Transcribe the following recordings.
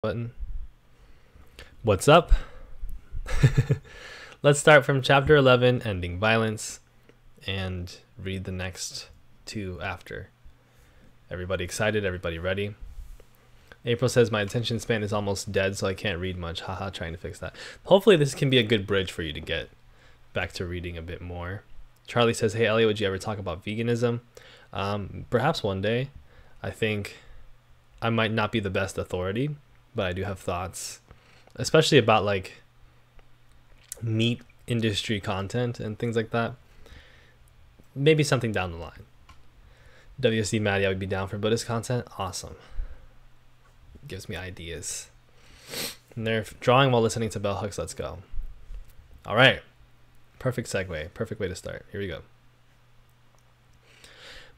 Button. What's up? Let's start from chapter 11, ending violence, and read the next two after. Everybody excited? Everybody ready? April says, my attention span is almost dead, so I can't read much. Haha, trying to fix that. Hopefully this can be a good bridge for you to get back to reading a bit more. Charlie says, hey Elliot, would you ever talk about veganism? Perhaps one day. I think I might not be the best authority, but I do have thoughts, especially about like meat industry content and things like that. Maybe something down the line. WSD Maddie, I would be down for Buddhist content. Awesome. Gives me ideas. And they're drawing while listening to bell hooks. Let's go. All right. Perfect segue. Perfect way to start. Here we go.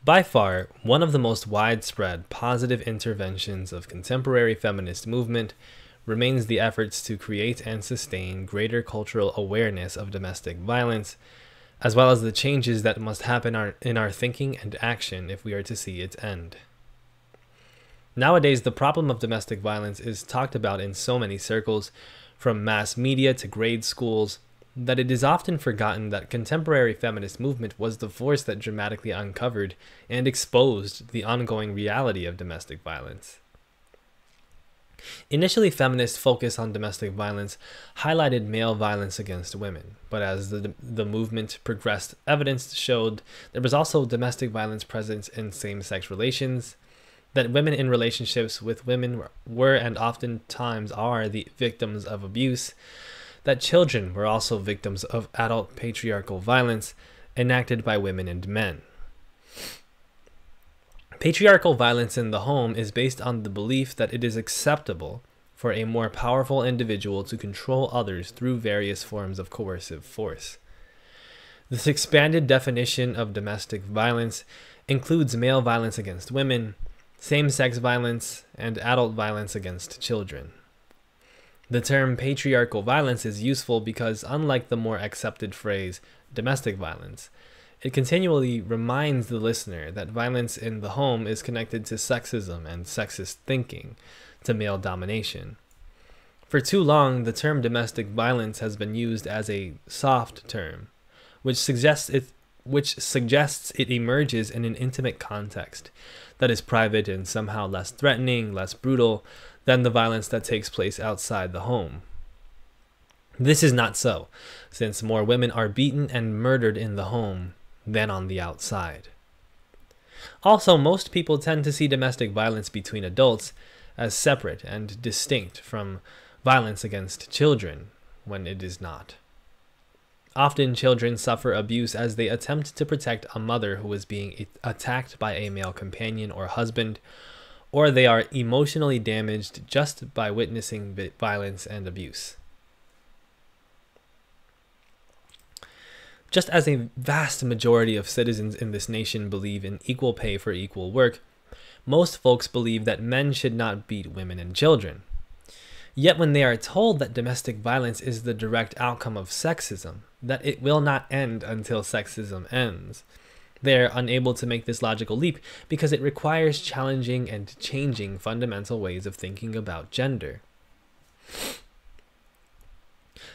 By far, one of the most widespread positive interventions of contemporary feminist movement remains the efforts to create and sustain greater cultural awareness of domestic violence, as well as the changes that must happen in our thinking and action if we are to see its end. Nowadays, the problem of domestic violence is talked about in so many circles, from mass media to grade schools, that it is often forgotten that contemporary feminist movement was the force that dramatically uncovered and exposed the ongoing reality of domestic violence. Initially, feminists' focus on domestic violence highlighted male violence against women, but as the movement progressed, evidence showed there was also domestic violence present in same-sex relations, that women in relationships with women were and oftentimes are the victims of abuse, that children were also victims of adult patriarchal violence enacted by women and men. Patriarchal violence in the home is based on the belief that it is acceptable for a more powerful individual to control others through various forms of coercive force. This expanded definition of domestic violence includes male violence against women, same-sex violence, and adult violence against children. The term patriarchal violence is useful because, unlike the more accepted phrase domestic violence, it continually reminds the listener that violence in the home is connected to sexism and sexist thinking, to male domination. For too long, the term domestic violence has been used as a soft term, which suggests it emerges in an intimate context that is private and somehow less threatening, less brutal than the violence that takes place outside the home. This is not so, since more women are beaten and murdered in the home than on the outside. Also, most people tend to see domestic violence between adults as separate and distinct from violence against children, when it is not. Often, children suffer abuse as they attempt to protect a mother who is being attacked by a male companion or husband, or they are emotionally damaged just by witnessing violence and abuse. Just as a vast majority of citizens in this nation believe in equal pay for equal work, most folks believe that men should not beat women and children. Yet when they are told that domestic violence is the direct outcome of sexism, that it will not end until sexism ends, they are unable to make this logical leap because it requires challenging and changing fundamental ways of thinking about gender.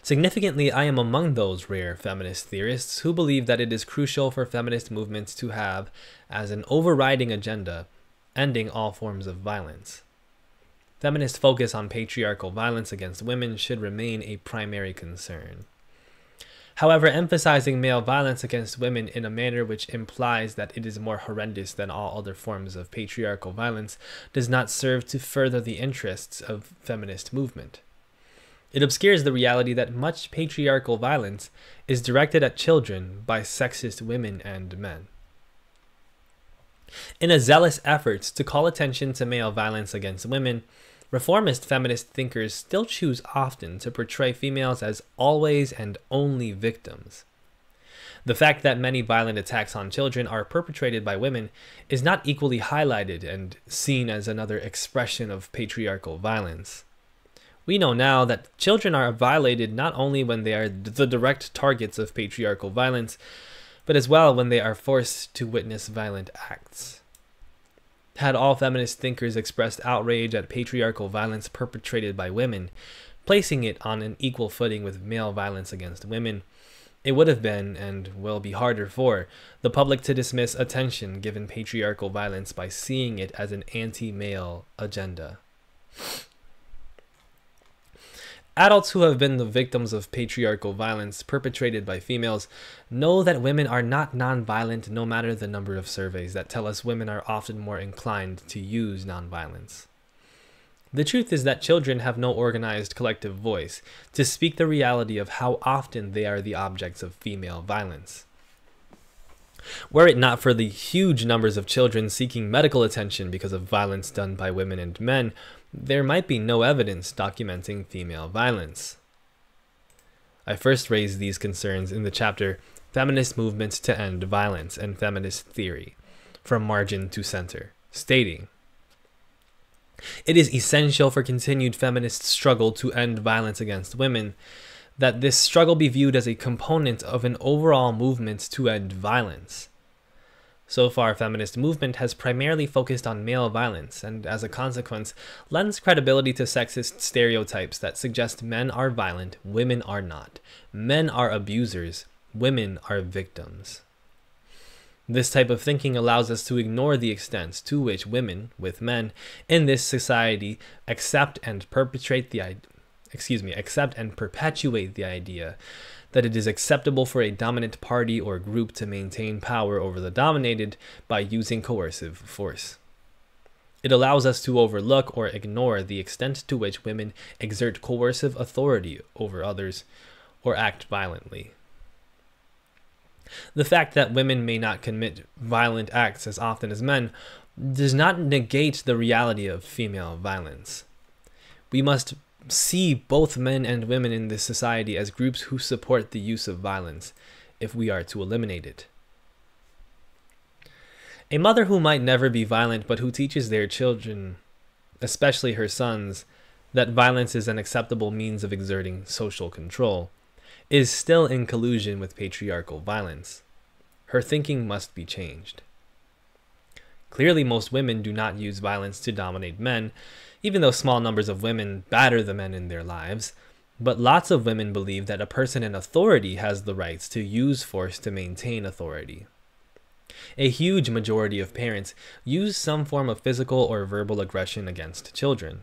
Significantly, I am among those rare feminist theorists who believe that it is crucial for feminist movements to have, as an overriding agenda, ending all forms of violence. Feminist focus on patriarchal violence against women should remain a primary concern. However, emphasizing male violence against women in a manner which implies that it is more horrendous than all other forms of patriarchal violence does not serve to further the interests of feminist movement. It obscures the reality that much patriarchal violence is directed at children by sexist women and men. In a zealous effort to call attention to male violence against women, reformist feminist thinkers still choose often to portray females as always and only victims. The fact that many violent attacks on children are perpetrated by women is not equally highlighted and seen as another expression of patriarchal violence. We know now that children are violated not only when they are the direct targets of patriarchal violence, but as well when they are forced to witness violent acts. Had all feminist thinkers expressed outrage at patriarchal violence perpetrated by women, placing it on an equal footing with male violence against women, it would have been, and will be harder for, the public to dismiss attention given patriarchal violence by seeing it as an anti-male agenda. Adults who have been the victims of patriarchal violence perpetrated by females know that women are not nonviolent, no matter the number of surveys that tell us women are often more inclined to use nonviolence. The truth is that children have no organized collective voice to speak the reality of how often they are the objects of female violence. Were it not for the huge numbers of children seeking medical attention because of violence done by women and men, there might be no evidence documenting female violence. I first raised these concerns in the chapter Feminist Movements to End Violence and Feminist Theory, From Margin to Center, stating, "It is essential for continued feminist struggle to end violence against women that this struggle be viewed as a component of an overall movement to end violence. So far, feminist movement has primarily focused on male violence and, as a consequence, lends credibility to sexist stereotypes that suggest men are violent, women are not. Men are abusers, women are victims. This type of thinking allows us to ignore the extent to which women, with men, in this society accept and perpetuate the idea that it is acceptable for a dominant party or group to maintain power over the dominated by using coercive force. It allows us to overlook or ignore the extent to which women exert coercive authority over others or act violently. The fact that women may not commit violent acts as often as men does not negate the reality of female violence. We must see both men and women in this society as groups who support the use of violence if we are to eliminate it. A mother who might never be violent but who teaches their children, especially her sons, that violence is an acceptable means of exerting social control, is still in collusion with patriarchal violence. Her thinking must be changed. Clearly, most women do not use violence to dominate men, even though small numbers of women batter the men in their lives. But lots of women believe that a person in authority has the rights to use force to maintain authority. A huge majority of parents use some form of physical or verbal aggression against children.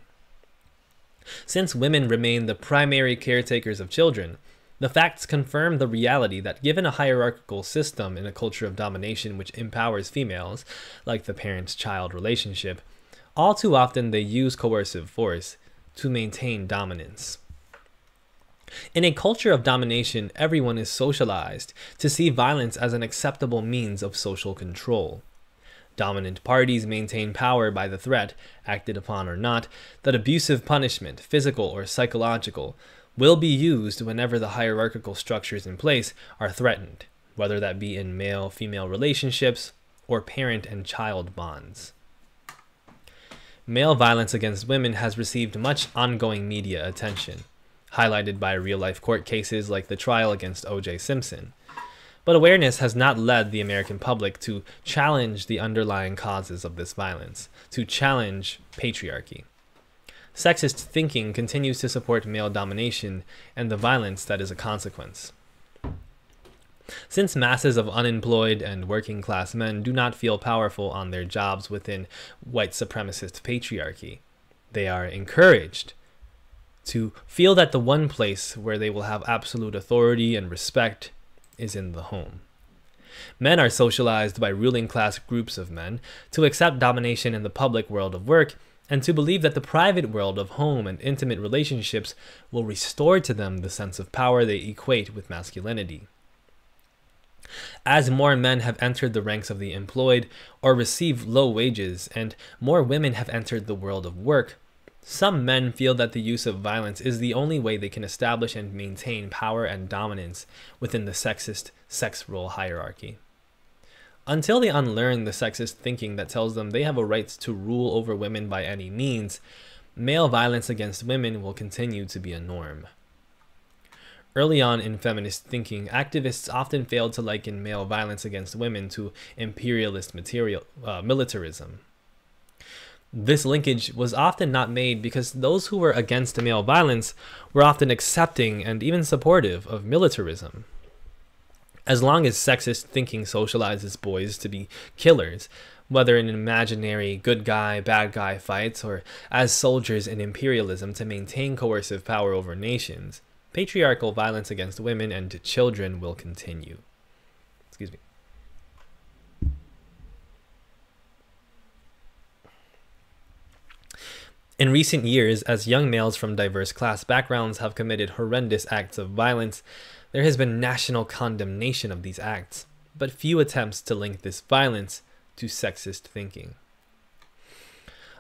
Since women remain the primary caretakers of children, the facts confirm the reality that given a hierarchical system in a culture of domination which empowers females, like the parent-child relationship, all too often they use coercive force to maintain dominance. In a culture of domination, everyone is socialized to see violence as an acceptable means of social control. Dominant parties maintain power by the threat, acted upon or not, that abusive punishment, physical or psychological, will be used whenever the hierarchical structures in place are threatened, whether that be in male-female relationships or parent and child bonds. Male violence against women has received much ongoing media attention, highlighted by real-life court cases like the trial against O.J. Simpson. But awareness has not led the American public to challenge the underlying causes of this violence, to challenge patriarchy. Sexist thinking continues to support male domination and the violence that is a consequence. Since masses of unemployed and working-class men do not feel powerful on their jobs within white supremacist patriarchy, they are encouraged to feel that the one place where they will have absolute authority and respect is in the home. Men are socialized by ruling class groups of men to accept domination in the public world of work and to believe that the private world of home and intimate relationships will restore to them the sense of power they equate with masculinity. As more men have entered the ranks of the employed or receive low wages, and more women have entered the world of work, some men feel that the use of violence is the only way they can establish and maintain power and dominance within the sexist sex role hierarchy. Until they unlearn the sexist thinking that tells them they have a right to rule over women by any means, male violence against women will continue to be a norm. Early on in feminist thinking, activists often failed to liken male violence against women to imperialist militarism. This linkage was often not made because those who were against male violence were often accepting and even supportive of militarism. As long as sexist thinking socializes boys to be killers, whether in imaginary good guy, bad guy fights, or as soldiers in imperialism to maintain coercive power over nations, patriarchal violence against women and children will continue. Excuse me. In recent years, as young males from diverse class backgrounds have committed horrendous acts of violence, there has been national condemnation of these acts, but few attempts to link this violence to sexist thinking.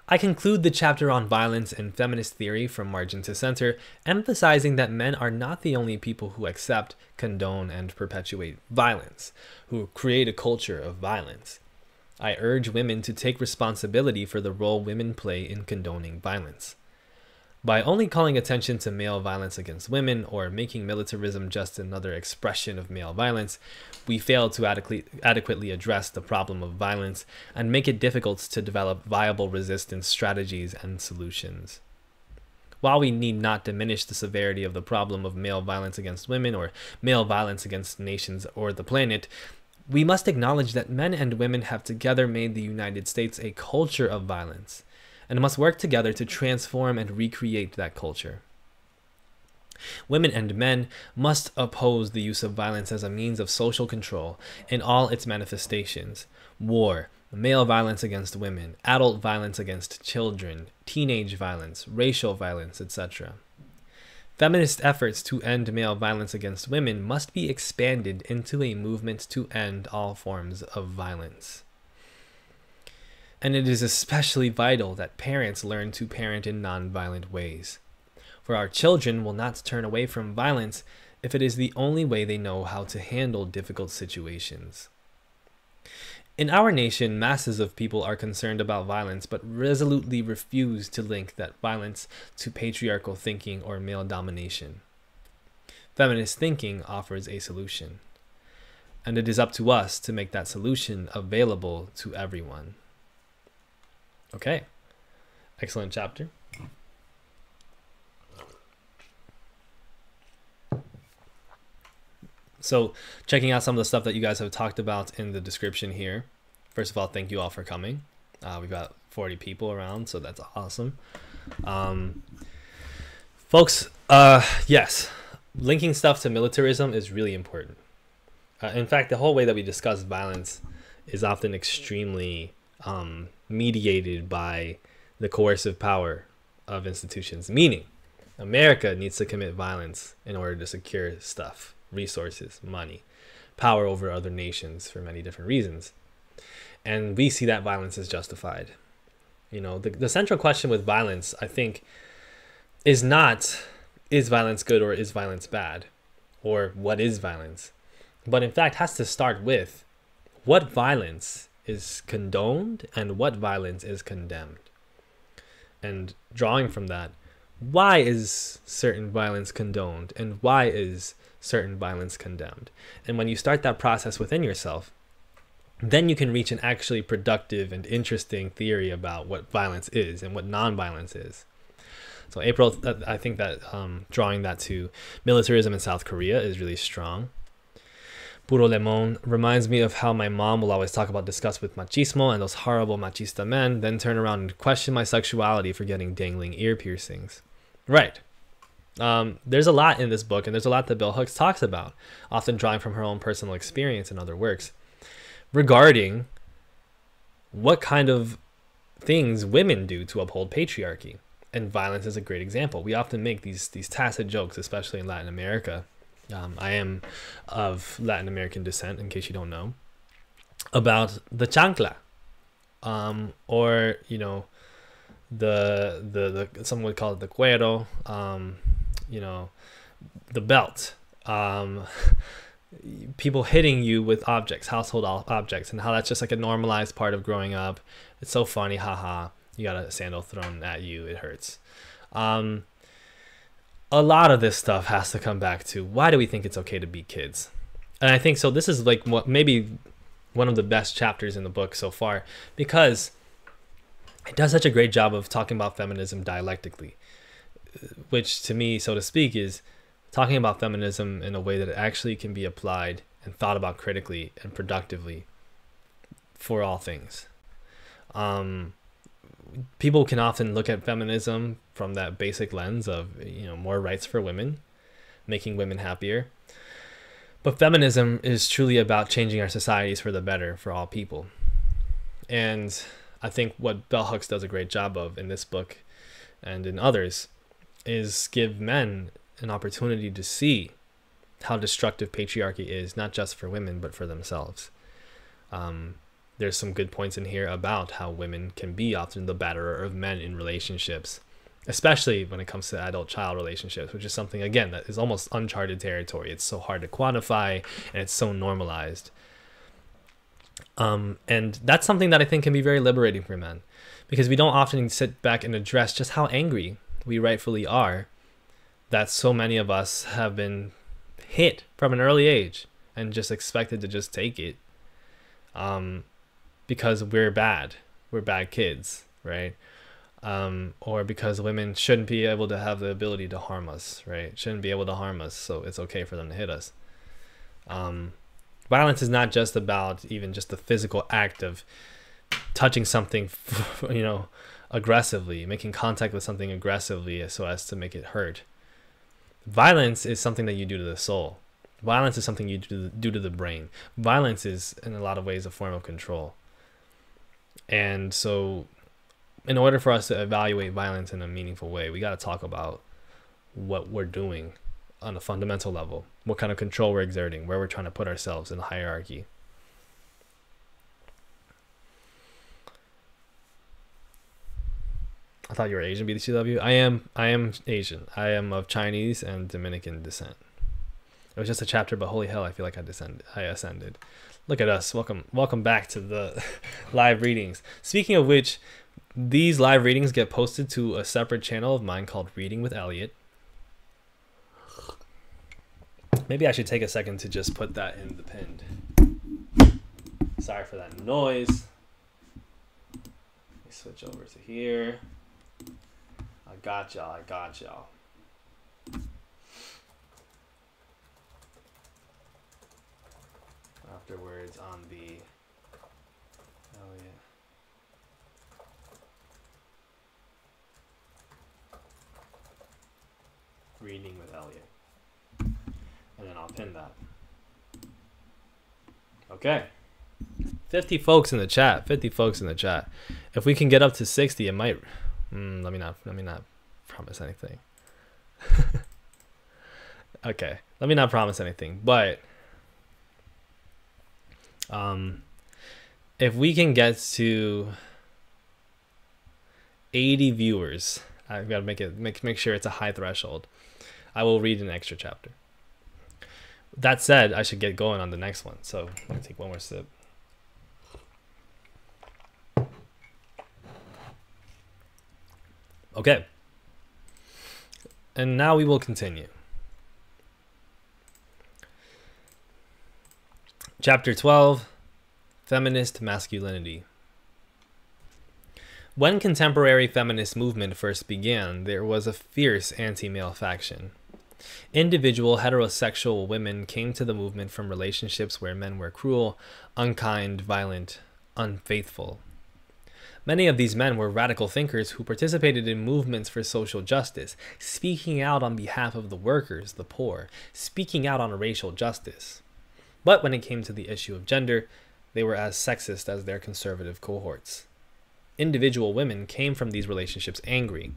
I conclude the chapter on violence and feminist theory from margin to center, emphasizing that men are not the only people who accept, condone, and perpetuate violence, who create a culture of violence. I urge women to take responsibility for the role women play in condoning violence. By only calling attention to male violence against women or making militarism just another expression of male violence, we fail to adequately address the problem of violence and make it difficult to develop viable resistance strategies and solutions. While we need not diminish the severity of the problem of male violence against women or male violence against nations or the planet, we must acknowledge that men and women have together made the United States a culture of violence, and must work together to transform and recreate that culture. Women and men must oppose the use of violence as a means of social control in all its manifestations: war, male violence against women, adult violence against children, teenage violence, racial violence, etc. Feminist efforts to end male violence against women must be expanded into a movement to end all forms of violence. And it is especially vital that parents learn to parent in non-violent ways. For our children will not turn away from violence if it is the only way they know how to handle difficult situations. In our nation, masses of people are concerned about violence but resolutely refuse to link that violence to patriarchal thinking or male domination. Feminist thinking offers a solution, and it is up to us to make that solution available to everyone. Okay, excellent chapter. So checking out some of the stuff that you guys have talked about in the description here. First of all, thank you all for coming. We've got 40 people around, so that's awesome. Folks, yes, linking stuff to militarism is really important. In fact, the whole way that we discuss violence is often extremely mediated by the coercive power of institutions, meaning America needs to commit violence in order to secure stuff, resources, money, power over other nations for many different reasons. And we see that violence is justified. You know, the central question with violence, I think, is not, is violence good or is violence bad? Or what is violence? But in fact has to start with what violence is condoned and what violence is condemned. And drawing from that, why is certain violence condoned and why is certain violence condemned? And when you start that process within yourself, then you can reach an actually productive and interesting theory about what violence is and what non-violence is. So April, I think that drawing that to militarism in South Korea is really strong. Puro Lemon reminds me of how my mom will always talk about disgust with machismo and those horrible machista men, then turn around and question my sexuality for getting dangling ear piercings. Right. There's a lot in this book, and there's a lot that Bell Hooks talks about, often drawing from her own personal experience and other works, regarding what kind of things women do to uphold patriarchy. And violence is a great example. We often make these tacit jokes, especially in Latin America. I am of Latin American descent, in case you don't know, about the chancla, or you know, the some would call it the cuero, you know, the belt, people hitting you with objects, household objects, and how that's just like a normalized part of growing up. It's so funny, haha. You got a sandal thrown at you, it hurts. A lot of this stuff has to come back to, why do we think it's okay to beat kids? And I think so this is like what maybe one of the best chapters in the book so far, because it does such a great job of talking about feminism dialectically, which to me, so to speak, is talking about feminism in a way that it actually can be applied and thought about critically and productively for all things. People can often look at feminism from that basic lens of, more rights for women, making women happier. But feminism is truly about changing our societies for the better for all people. And I think what Bell Hooks does a great job of in this book and in others is give men an opportunity to see how destructive patriarchy is, not just for women, but for themselves. There's some good points in here about how women can be often the betterer of men in relationships, especially when it comes to adult-child relationships, which is something, again, that is almost uncharted territory. It's so hard to quantify, and it's so normalized. And that's something that I think can be very liberating for men, because we don't often sit back and address just how angry we rightfully are that so many of us have been hit from an early age and just expected to just take it. Because we're bad kids, right? Or because women shouldn't be able to have the ability to harm us, right? Shouldn't be able to harm us, so it's okay for them to hit us. Violence is not just about even just the physical act of touching something, aggressively, making contact with something aggressively so as to make it hurt. Violence is something that you do to the soul. Violence is something you do to the brain. Violence is, in a lot of ways, a form of control. And so in order for us to evaluate violence in a meaningful way, we got to talk about what we're doing on a fundamental level, what kind of control we're exerting, where we're trying to put ourselves in the hierarchy. I thought you were Asian, BCW. I am Asian. I am of Chinese and Dominican descent. It was just a chapter, but holy hell, I feel like I ascended. Look at us. Welcome back to the live readings. Speaking of which, these live readings get posted to a separate channel of mine called Reading with Elliot. Maybe I should take a second to just put that in the pinned. Sorry for that noise. Let me switch over to here. I got y'all. Afterwards on the Elliot. Reading with Elliot. And then I'll pin that. Okay. 50 folks in the chat. If we can get up to 60, it might let me not promise anything. Okay. Let me not promise anything, but if we can get to 80 viewers, I've got to make sure it's a high threshold, I will read an extra chapter. That said, I should get going on the next one, so let me take one more sip. Okay, and now we will continue. Chapter 12, Feminist Masculinity. When contemporary feminist movement first began, there was a fierce anti-male faction. Individual heterosexual women came to the movement from relationships where men were cruel, unkind, violent, unfaithful. Many of these men were radical thinkers who participated in movements for social justice, speaking out on behalf of the workers, the poor, speaking out on racial justice. But when it came to the issue of gender, they were as sexist as their conservative cohorts. Individual women came from these relationships angry,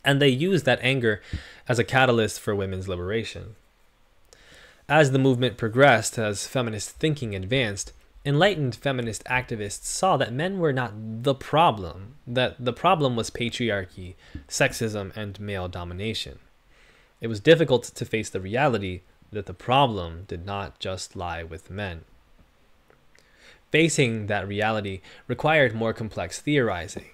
and they used that anger as a catalyst for women's liberation. As the movement progressed, as feminist thinking advanced, enlightened feminist activists saw that men were not the problem, that the problem was patriarchy, sexism, and male domination. It was difficult to face the reality that the problem did not just lie with men. Facing that reality required more complex theorizing.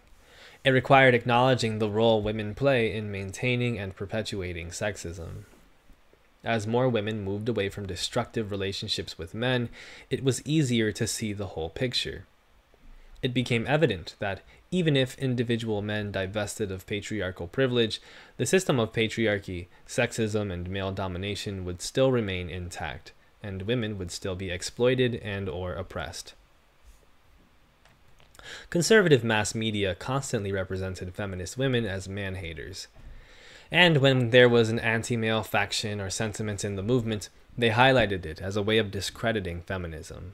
It required acknowledging the role women play in maintaining and perpetuating sexism. As more women moved away from destructive relationships with men, it was easier to see the whole picture. It became evident that Even if individual men divested of patriarchal privilege, the system of patriarchy, sexism, and male domination would still remain intact, and women would still be exploited and/or oppressed. Conservative mass media constantly represented feminist women as man-haters. And when there was an anti-male faction or sentiment in the movement, they highlighted it as a way of discrediting feminism.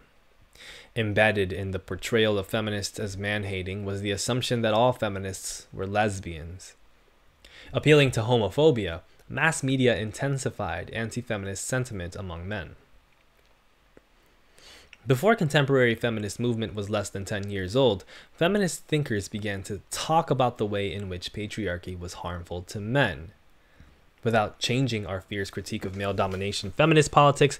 Embedded in the portrayal of feminists as man-hating was the assumption that all feminists were lesbians. Appealing to homophobia, mass media intensified anti-feminist sentiment among men. Before contemporary feminist movement was less than 10 years old, feminist thinkers began to talk about the way in which patriarchy was harmful to men. Without changing our fierce critique of male domination, feminist politics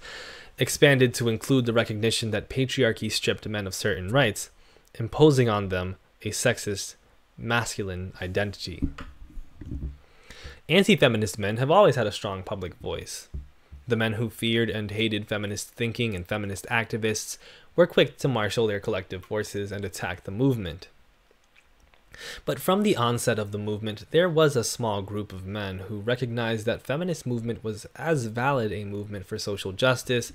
expanded to include the recognition that patriarchy stripped men of certain rights, imposing on them a sexist, masculine identity. Anti-feminist men have always had a strong public voice. The men who feared and hated feminist thinking and feminist activists were quick to marshal their collective forces and attack the movement. But from the onset of the movement, there was a small group of men who recognized that feminist movement was as valid a movement for social justice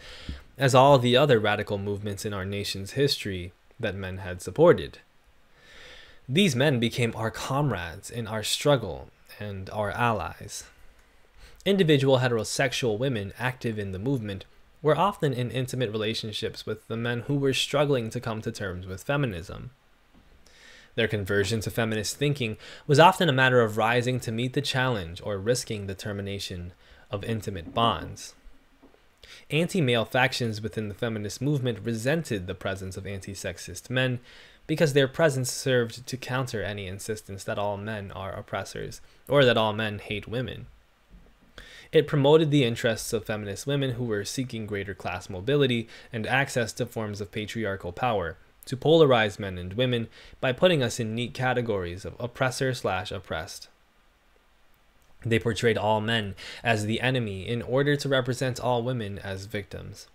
as all the other radical movements in our nation's history that men had supported. These men became our comrades in our struggle and our allies. Individual heterosexual women active in the movement were often in intimate relationships with the men who were struggling to come to terms with feminism. Their conversion to feminist thinking was often a matter of rising to meet the challenge or risking the termination of intimate bonds. Anti-male factions within the feminist movement resented the presence of anti-sexist men because their presence served to counter any insistence that all men are oppressors or that all men hate women. It promoted the interests of feminist women who were seeking greater class mobility and access to forms of patriarchal power, to polarize men and women by putting us in neat categories of oppressor/oppressed. They portrayed all men as the enemy in order to represent all women as victims.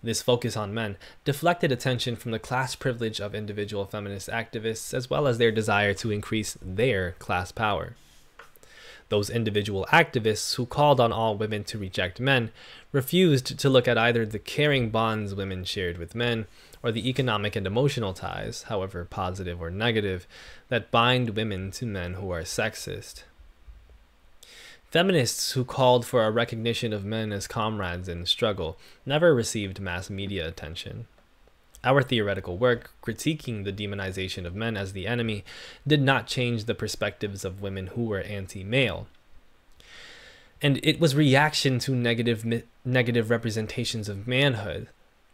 This focus on men deflected attention from the class privilege of individual feminist activists as well as their desire to increase their class power. Those individual activists who called on all women to reject men refused to look at either the caring bonds women shared with men or the economic and emotional ties, however positive or negative, that bind women to men who are sexist. Feminists who called for a recognition of men as comrades in struggle never received mass media attention. Our theoretical work, critiquing the demonization of men as the enemy, did not change the perspectives of women who were anti-male. And it was reaction to negative representations of manhood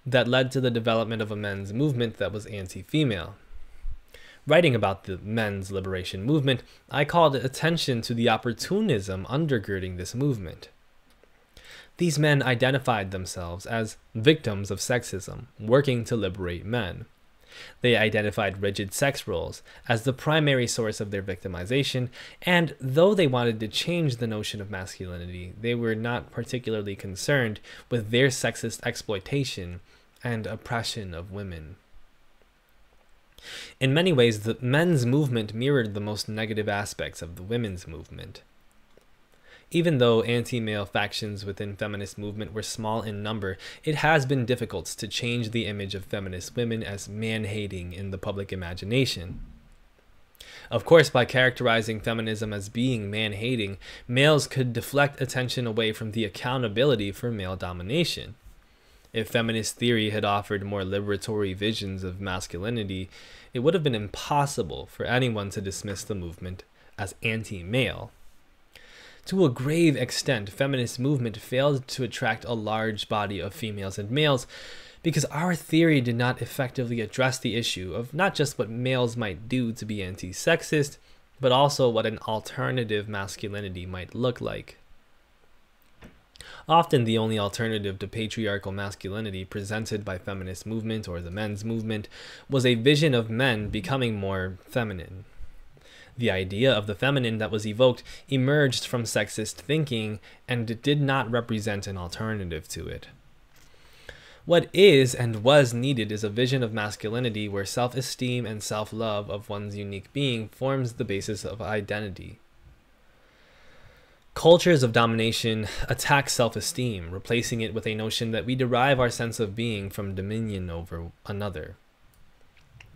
that led to the development of a men's movement that was anti-female. Writing about the men's liberation movement, I called attention to the opportunism undergirding this movement. These men identified themselves as victims of sexism, working to liberate men. They identified rigid sex roles as the primary source of their victimization, and though they wanted to change the notion of masculinity, they were not particularly concerned with their sexist exploitation and oppression of women. In many ways, the men's movement mirrored the most negative aspects of the women's movement. Even though anti-male factions within feminist movement were small in number, it has been difficult to change the image of feminist women as man-hating in the public imagination. Of course, by characterizing feminism as being man-hating, males could deflect attention away from the accountability for male domination. If feminist theory had offered more liberatory visions of masculinity, it would have been impossible for anyone to dismiss the movement as anti-male. To a grave extent, feminist movement failed to attract a large body of females and males because our theory did not effectively address the issue of not just what males might do to be anti-sexist, but also what an alternative masculinity might look like. Often the only alternative to patriarchal masculinity presented by feminist movement or the men's movement was a vision of men becoming more feminine. The idea of the feminine that was evoked emerged from sexist thinking and did not represent an alternative to it. What is and was needed is a vision of masculinity where self-esteem and self-love of one's unique being forms the basis of identity. Cultures of domination attack self-esteem, replacing it with a notion that we derive our sense of being from dominion over another.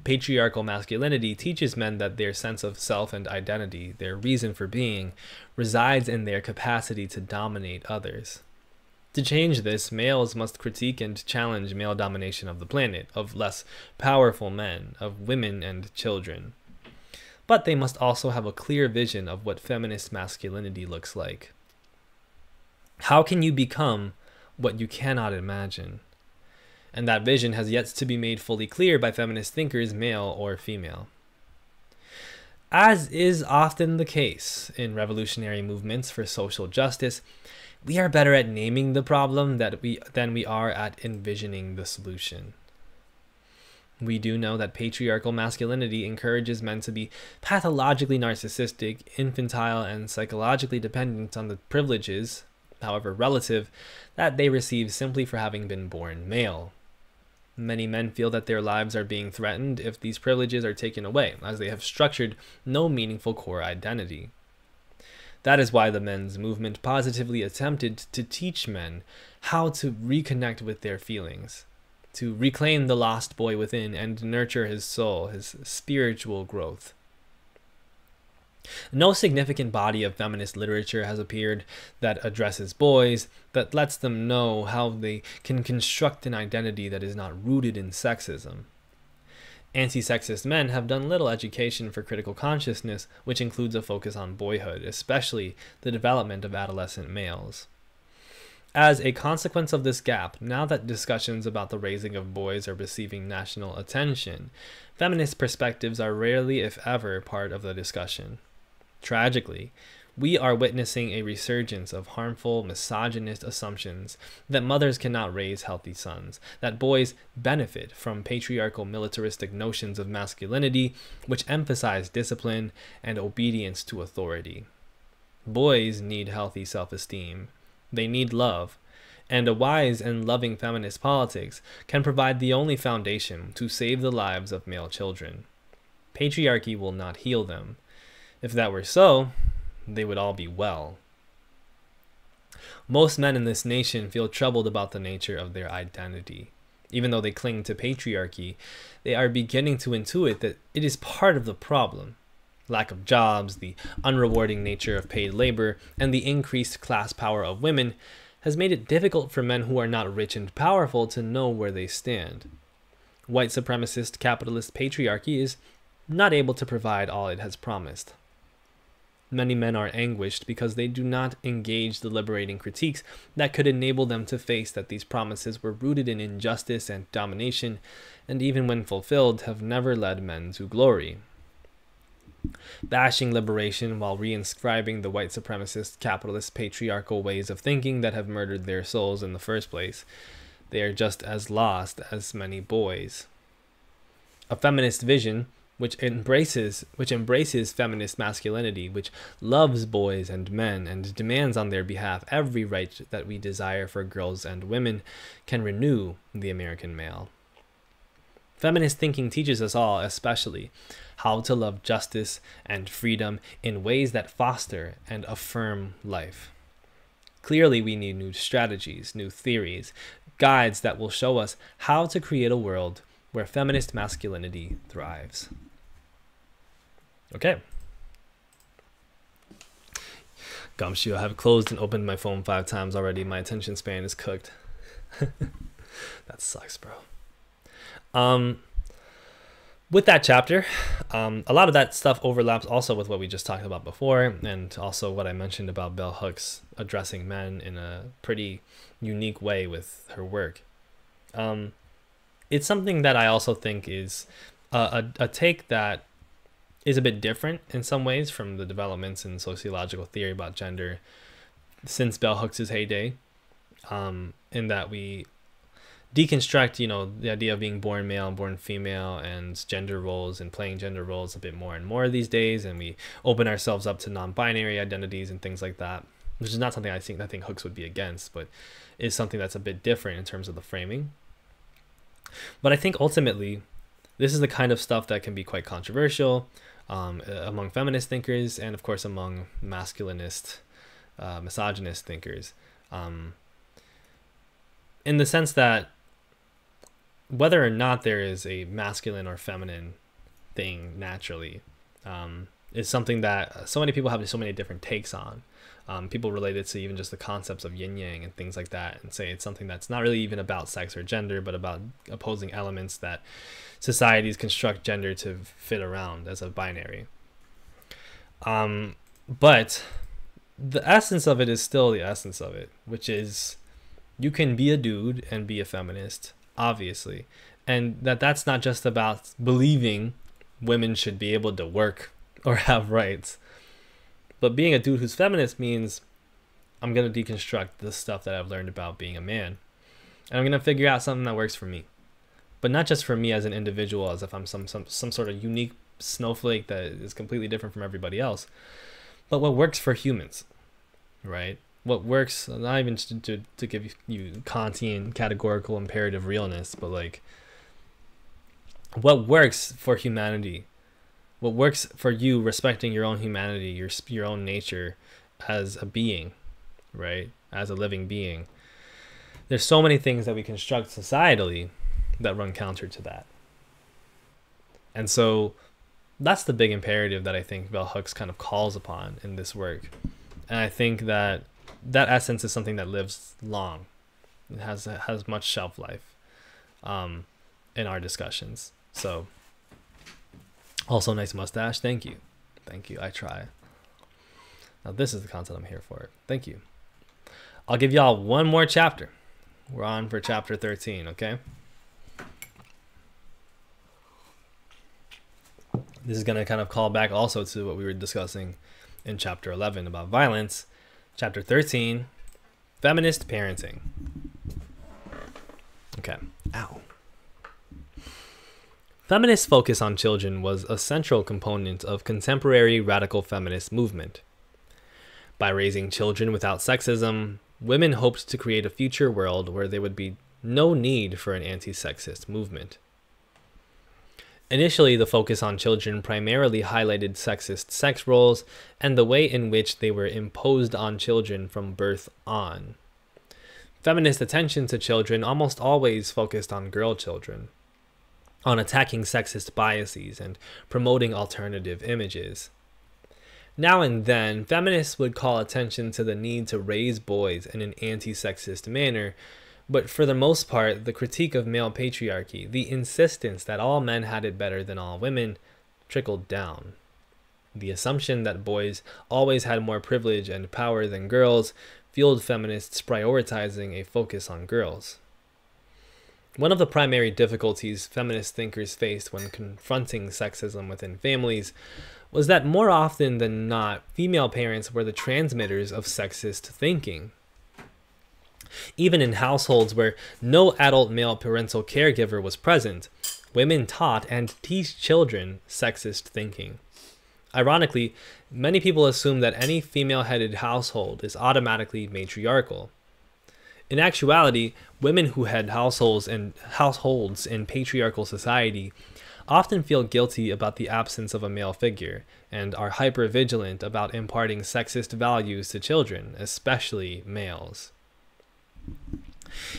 Patriarchal masculinity teaches men that their sense of self and identity, their reason for being, resides in their capacity to dominate others. To change this, males must critique and challenge male domination of the planet, of less powerful men, of women and children. But they must also have a clear vision of what feminist masculinity looks like. How can you become what you cannot imagine? And that vision has yet to be made fully clear by feminist thinkers, male or female. As is often the case in revolutionary movements for social justice, we are better at naming the problem than we are at envisioning the solution. We do know that patriarchal masculinity encourages men to be pathologically narcissistic, infantile, and psychologically dependent on the privileges, however relative, that they receive simply for having been born male. Many men feel that their lives are being threatened if these privileges are taken away, as they have structured no meaningful core identity. That is why the men's movement positively attempted to teach men how to reconnect with their feelings, to reclaim the lost boy within and nurture his soul, his spiritual growth. No significant body of feminist literature has appeared that addresses boys, that lets them know how they can construct an identity that is not rooted in sexism. Anti-sexist men have done little education for critical consciousness, which includes a focus on boyhood, especially the development of adolescent males. As a consequence of this gap, now that discussions about the raising of boys are receiving national attention, feminist perspectives are rarely, if ever, part of the discussion. Tragically, we are witnessing a resurgence of harmful, misogynist assumptions that mothers cannot raise healthy sons, that boys benefit from patriarchal militaristic notions of masculinity, which emphasize discipline and obedience to authority. Boys need healthy self-esteem. They need love, and a wise and loving feminist politics can provide the only foundation to save the lives of male children. Patriarchy will not heal them. If that were so, they would all be well. Most men in this nation feel troubled about the nature of their identity. Even though they cling to patriarchy, they are beginning to intuit that it is part of the problem. Lack of jobs, the unrewarding nature of paid labor, and the increased class power of women has made it difficult for men who are not rich and powerful to know where they stand. White supremacist capitalist patriarchy is not able to provide all it has promised. Many men are anguished because they do not engage the liberating critiques that could enable them to face that these promises were rooted in injustice and domination, and even when fulfilled, have never led men to glory. Bashing liberation while reinscribing the white supremacist capitalist patriarchal ways of thinking that have murdered their souls in the first place, they are just as lost as many boys. A feminist vision which embraces feminist masculinity, which loves boys and men and demands on their behalf every right that we desire for girls and women, can renew the American male. Feminist thinking teaches us all, especially, how to love justice and freedom in ways that foster and affirm life. Clearly, we need new strategies, new theories, guides that will show us how to create a world where feminist masculinity thrives. Okay. Gumshoe, I have closed and opened my phone 5 times already. My attention span is cooked. That sucks, bro. With that chapter, a lot of that stuff overlaps also with what we just talked about before, and also what I mentioned about Bell Hooks addressing men in a pretty unique way with her work. It's something that I also think is a take that is a bit different in some ways from the developments in sociological theory about gender since Bell Hooks' heyday, in that we deconstruct, the idea of being born male and born female and gender roles and playing gender roles a bit more and more these days, and we open ourselves up to non-binary identities and things like that, which is not something I think Hooks would be against, but is something that's a bit different in terms of the framing. But I think ultimately, this is the kind of stuff that can be quite controversial among feminist thinkers and, of course, among masculinist, misogynist thinkers. In the sense that whether or not there is a masculine or feminine thing naturally is something that so many people have so many different takes on. People relate it to even just the concepts of yin yang and things like that, and say it's something that's not really even about sex or gender, but about opposing elements that societies construct gender to fit around as a binary. But the essence of it is still the essence of it, which is you can be a dude and be a feminist, obviously. And that's not just about believing women should be able to work or have rights. But being a dude who's feminist means I'm going to deconstruct the stuff that I've learned about being a man. And I'm going to figure out something that works for me. But not just for me as an individual, as if I'm some sort of unique snowflake that is completely different from everybody else. But what works for humans, right? What works, not even to give you Kantian categorical imperative realness, but like what works for humanity, what works for you respecting your own humanity, your own nature as a being, right? As a living being. There's so many things that we construct societally that run counter to that. And so that's the big imperative that I think Bell Hooks kind of calls upon in this work. And I think that essence is something that lives long. It has much shelf life in our discussions. So, also nice mustache. Thank you. I try. Now this is the content I'm here for. Thank you. I'll give y'all one more chapter. We're on for chapter 13, okay? This is going to kind of call back also to what we were discussing in chapter 11 about violence. Chapter 13, feminist parenting. Okay. Ow. Feminist focus on children was a central component of contemporary radical feminist movement. By raising children without sexism, women hoped to create a future world where there would be no need for an anti-sexist movement. Initially, the focus on children primarily highlighted sexist sex roles and the way in which they were imposed on children from birth on. Feminist attention to children almost always focused on girl children, on attacking sexist biases and promoting alternative images. Now and then, feminists would call attention to the need to raise boys in an anti-sexist manner, but for the most part, the critique of male patriarchy, the insistence that all men had it better than all women, trickled down. The assumption that boys always had more privilege and power than girls fueled feminists prioritizing a focus on girls. One of the primary difficulties feminist thinkers faced when confronting sexism within families was that more often than not, female parents were the transmitters of sexist thinking. Even in households where no adult male parental caregiver was present, women taught and teach children sexist thinking. Ironically, many people assume that any female-headed household is automatically matriarchal. In actuality, women who head households in patriarchal society often feel guilty about the absence of a male figure and are hyper-vigilant about imparting sexist values to children, especially males.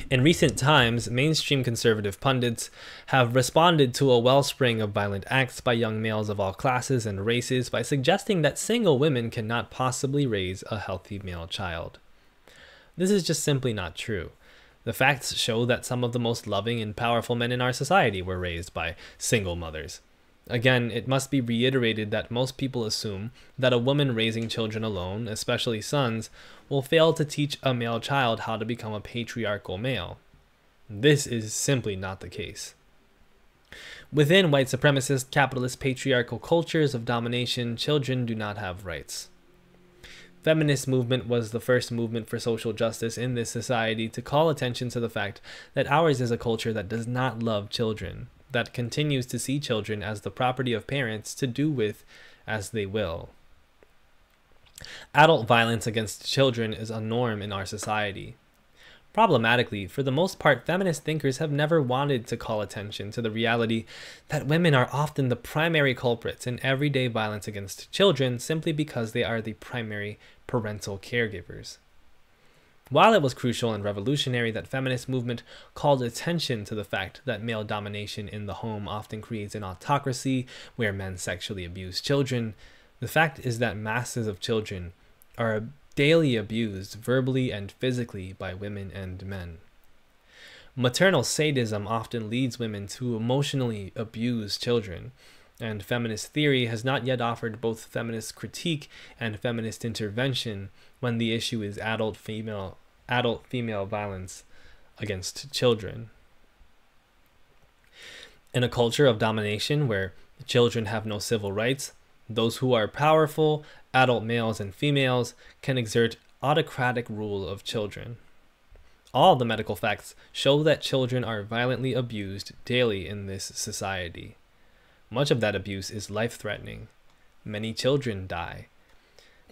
In recent times, mainstream conservative pundits have responded to a wellspring of violent acts by young males of all classes and races by suggesting that single women cannot possibly raise a healthy male child. This is just simply not true. The facts show that some of the most loving and powerful men in our society were raised by single mothers. Again, it must be reiterated that most people assume that a woman raising children alone, especially sons, will fail to teach a male child how to become a patriarchal male. This is simply not the case. Within white supremacist, capitalist, patriarchal cultures of domination, children do not have rights. Feminist movement was the first movement for social justice in this society to call attention to the fact that ours is a culture that does not love children, that continues to see children as the property of parents to do with as they will. Adult violence against children is a norm in our society. Problematically, for the most part, feminist thinkers have never wanted to call attention to the reality that women are often the primary culprits in everyday violence against children simply because they are the primary parental caregivers. While it was crucial and revolutionary that feminist movement called attention to the fact that male domination in the home often creates an autocracy where men sexually abuse children, the fact is that masses of children are daily abused verbally and physically by women and men. Maternal sadism often leads women to emotionally abuse children, and feminist theory has not yet offered both feminist critique and feminist intervention when the issue is adult female violence against children. In a culture of domination where children have no civil rights, those who are powerful, adult males and females, can exert autocratic rule of children. All the medical facts show that children are violently abused daily in this society. Much of that abuse is life-threatening. Many children die.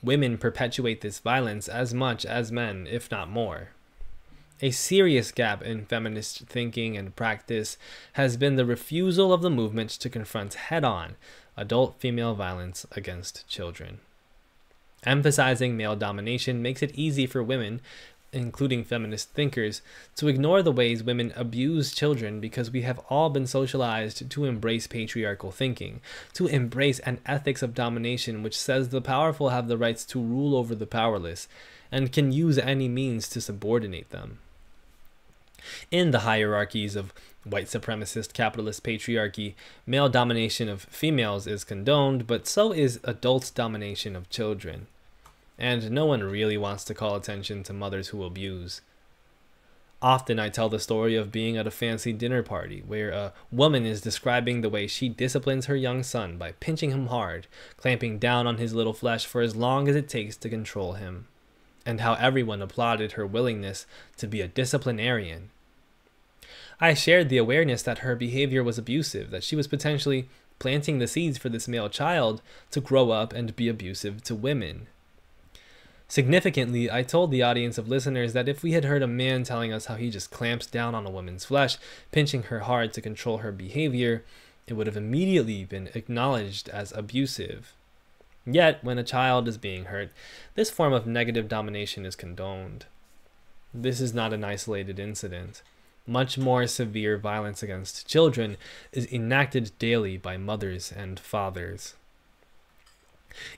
Women perpetuate this violence as much as men, if not more. A serious gap in feminist thinking and practice has been the refusal of the movement to confront head-on adult female violence against children. Emphasizing male domination makes it easy for women, including feminist thinkers, to ignore the ways women abuse children because we have all been socialized to embrace patriarchal thinking, to embrace an ethics of domination which says the powerful have the rights to rule over the powerless and can use any means to subordinate them. In the hierarchies of white supremacist capitalist patriarchy, male domination of females is condoned, but so is adult domination of children. And no one really wants to call attention to mothers who abuse. Often I tell the story of being at a fancy dinner party where a woman is describing the way she disciplines her young son by pinching him hard, clamping down on his little flesh for as long as it takes to control him, and how everyone applauded her willingness to be a disciplinarian. I shared the awareness that her behavior was abusive, that she was potentially planting the seeds for this male child to grow up and be abusive to women. Significantly, I told the audience of listeners that if we had heard a man telling us how he just clamps down on a woman's flesh, pinching her hard to control her behavior, it would have immediately been acknowledged as abusive. Yet, when a child is being hurt, this form of negative domination is condoned. This is not an isolated incident. Much more severe violence against children is enacted daily by mothers and fathers.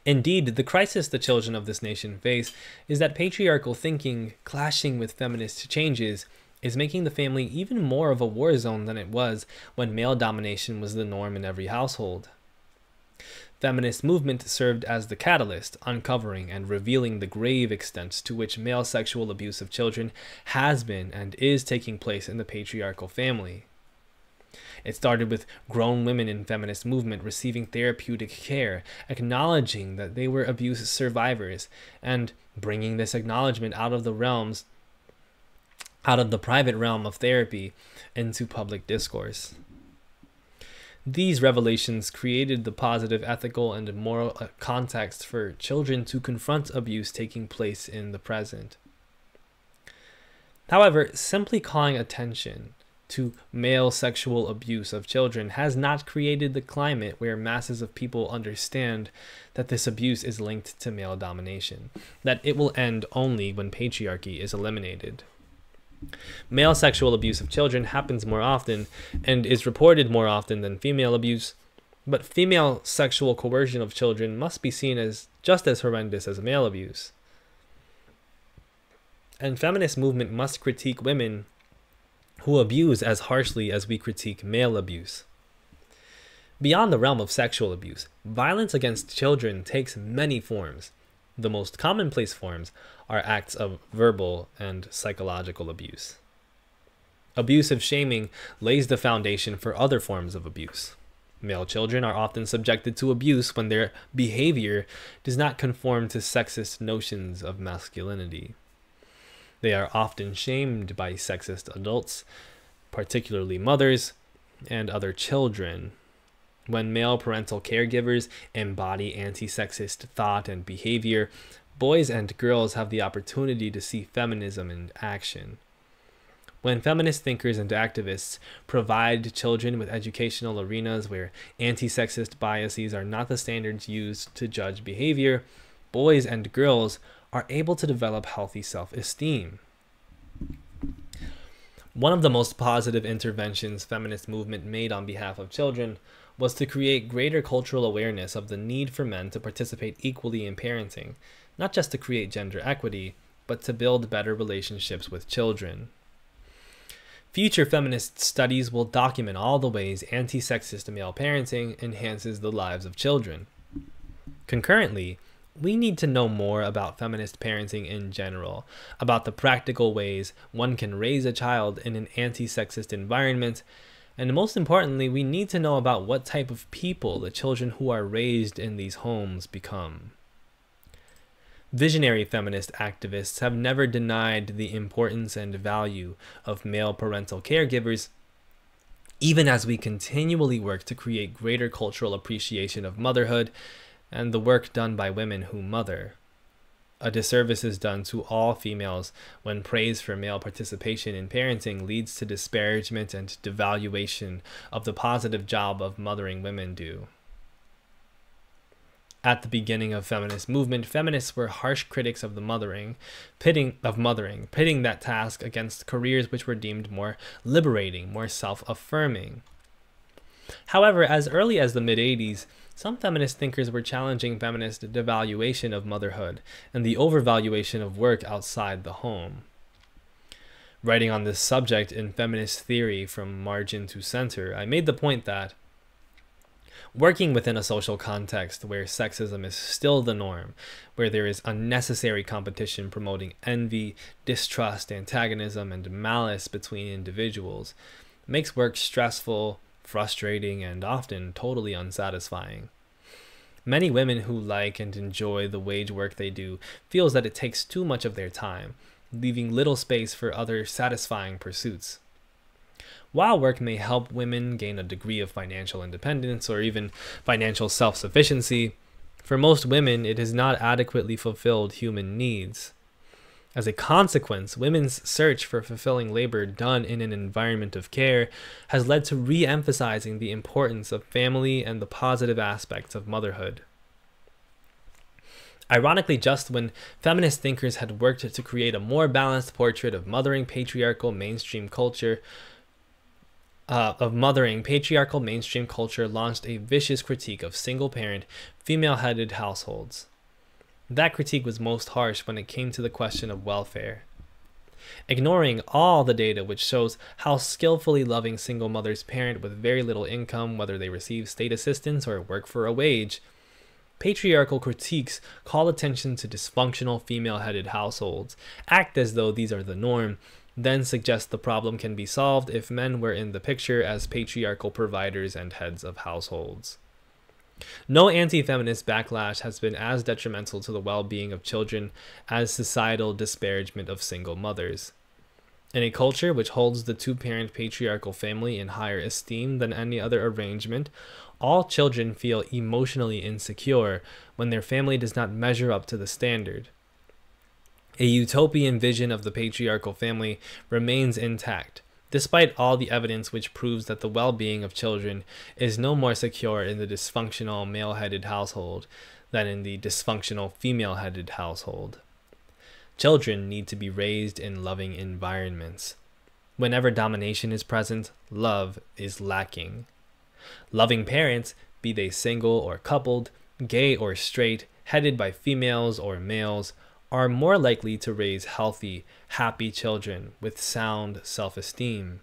Indeed, the crisis the children of this nation face is that patriarchal thinking, clashing with feminist changes, is making the family even more of a war zone than it was when male domination was the norm in every household. Feminist movement served as the catalyst, uncovering and revealing the grave extent to which male sexual abuse of children has been and is taking place in the patriarchal family. It started with grown women in feminist movement receiving therapeutic care, acknowledging that they were abuse survivors, and bringing this acknowledgement out of the private realm of therapy into public discourse. These revelations created the positive ethical and moral context for children to confront abuse taking place in the present. However, simply calling attention to male sexual abuse of children has not created the climate where masses of people understand that this abuse is linked to male domination, that it will end only when patriarchy is eliminated. Male sexual abuse of children happens more often and is reported more often than female abuse, but female sexual coercion of children must be seen as just as horrendous as male abuse. And feminist movement must critique women who abuse as harshly as we critique male abuse. Beyond the realm of sexual abuse, violence against children takes many forms. The most commonplace forms are acts of verbal and psychological abuse. Abusive shaming lays the foundation for other forms of abuse. Male children are often subjected to abuse when their behavior does not conform to sexist notions of masculinity. They are often shamed by sexist adults, particularly mothers and other children. When male parental caregivers embody anti-sexist thought and behavior, boys and girls have the opportunity to see feminism in action. When feminist thinkers and activists provide children with educational arenas where anti-sexist biases are not the standards used to judge behavior, boys and girls are able to develop healthy self-esteem. One of the most positive interventions feminist movement made on behalf of children was to create greater cultural awareness of the need for men to participate equally in parenting, not just to create gender equity, but to build better relationships with children. Future feminist studies will document all the ways anti-sexist male parenting enhances the lives of children. Concurrently, we need to know more about feminist parenting in general, about the practical ways one can raise a child in an anti-sexist environment, and most importantly, we need to know about what type of people the children who are raised in these homes become. Visionary feminist activists have never denied the importance and value of male parental caregivers, even as we continually work to create greater cultural appreciation of motherhood and the work done by women who mother. A disservice is done to all females when praise for male participation in parenting leads to disparagement and devaluation of the positive job of mothering women do. At the beginning of feminist movement, feminists were harsh critics of pitting that task against careers which were deemed more liberating, more self-affirming. However, as early as the mid-80s, some feminist thinkers were challenging feminist devaluation of motherhood and the overvaluation of work outside the home. Writing on this subject in Feminist Theory from Margin to Center, I made the point that working within a social context where sexism is still the norm, where there is unnecessary competition promoting envy, distrust, antagonism, and malice between individuals, makes work stressful, frustrating, and often totally unsatisfying. Many women who like and enjoy the wage work they do feels that it takes too much of their time, leaving little space for other satisfying pursuits. While work may help women gain a degree of financial independence or even financial self-sufficiency, for most women it has not adequately fulfilled human needs. As a consequence, women's search for fulfilling labor done in an environment of care has led to re-emphasizing the importance of family and the positive aspects of motherhood. Ironically, just when feminist thinkers had worked to create a more balanced portrait of mothering patriarchal mainstream culture launched a vicious critique of single-parent, female-headed households. That critique was most harsh when it came to the question of welfare. Ignoring all the data which shows how skillfully loving single mothers parent with very little income, whether they receive state assistance or work for a wage, patriarchal critiques call attention to dysfunctional female-headed households, act as though these are the norm, then suggest the problem can be solved if men were in the picture as patriarchal providers and heads of households. No anti-feminist backlash has been as detrimental to the well-being of children as societal disparagement of single mothers. In a culture which holds the two-parent patriarchal family in higher esteem than any other arrangement, all children feel emotionally insecure when their family does not measure up to the standard. A utopian vision of the patriarchal family remains intact, despite all the evidence which proves that the well-being of children is no more secure in the dysfunctional male-headed household than in the dysfunctional female-headed household. Children need to be raised in loving environments. Whenever domination is present, love is lacking. Loving parents, be they single or coupled, gay or straight, headed by females or males, are more likely to raise healthy, happy children with sound self-esteem.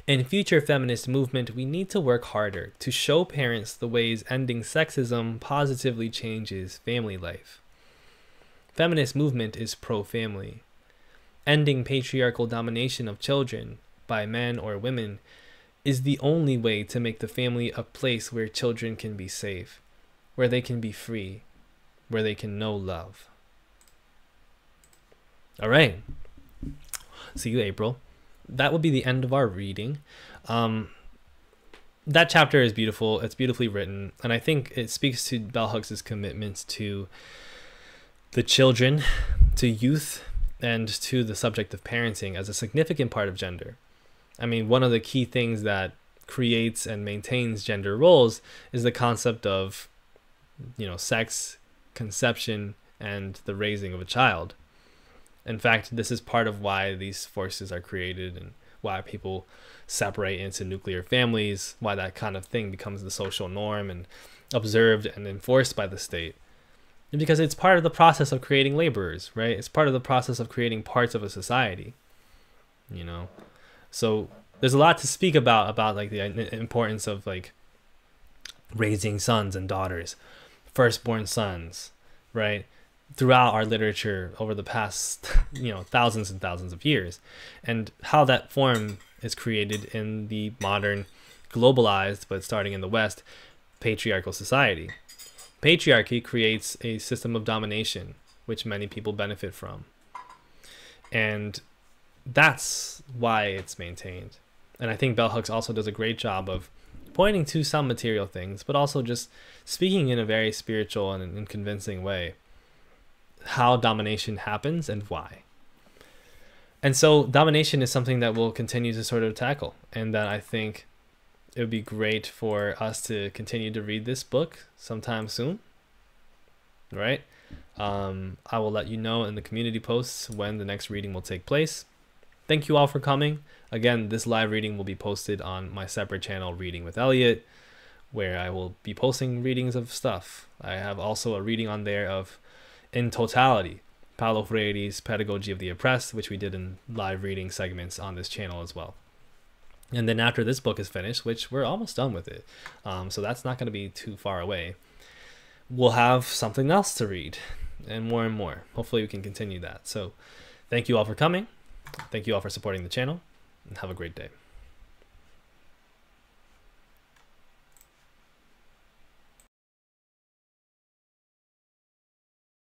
In future feminist movement, we need to work harder to show parents the ways ending sexism positively changes family life. Feminist movement is pro-family. Ending patriarchal domination of children by men or women is the only way to make the family a place where children can be safe, where they can be free, where they can know love. All right. See you, April. That will be the end of our reading. That chapter is beautiful. It's beautifully written. And I think it speaks to Bell Hooks' commitment to the children, to youth, and to the subject of parenting as a significant part of gender. I mean, one of the key things that creates and maintains gender roles is the concept of, sex, conception, and the raising of a child. In fact, this is part of why these forces are created and why people separate into nuclear families, why that kind of thing becomes the social norm and observed and enforced by the state. Because it's part of the process of creating laborers, right? It's part of the process of creating parts of a society, So there's a lot to speak about like the importance of like raising sons and daughters, firstborn sons, right? Throughout our literature over the past, thousands and thousands of years, and how that form is created in the modern, globalized, but starting in the West, patriarchal society. Patriarchy creates a system of domination, which many people benefit from. And that's why it's maintained. And I think Bell Hooks also does a great job of pointing to some material things, but also just speaking in a very spiritual and convincing way how domination happens and why. And so domination is something that we'll continue to sort of tackle, and that I think it would be great for us to continue to read this book sometime soon, right? I will let you know in the community posts when the next reading will take place. Thank you all for coming. Again, this live reading will be posted on my separate channel, Reading with Elliot, where I will be posting readings of stuff. I have also a reading on there of In Totality, Paulo Freire's Pedagogy of the Oppressed, which we did in live reading segments on this channel as well. And then after this book is finished, which we're almost done with it, so that's not going to be too far away, we'll have something else to read, and more. Hopefully we can continue that. So thank you all for coming. Thank you all for supporting the channel, and have a great day.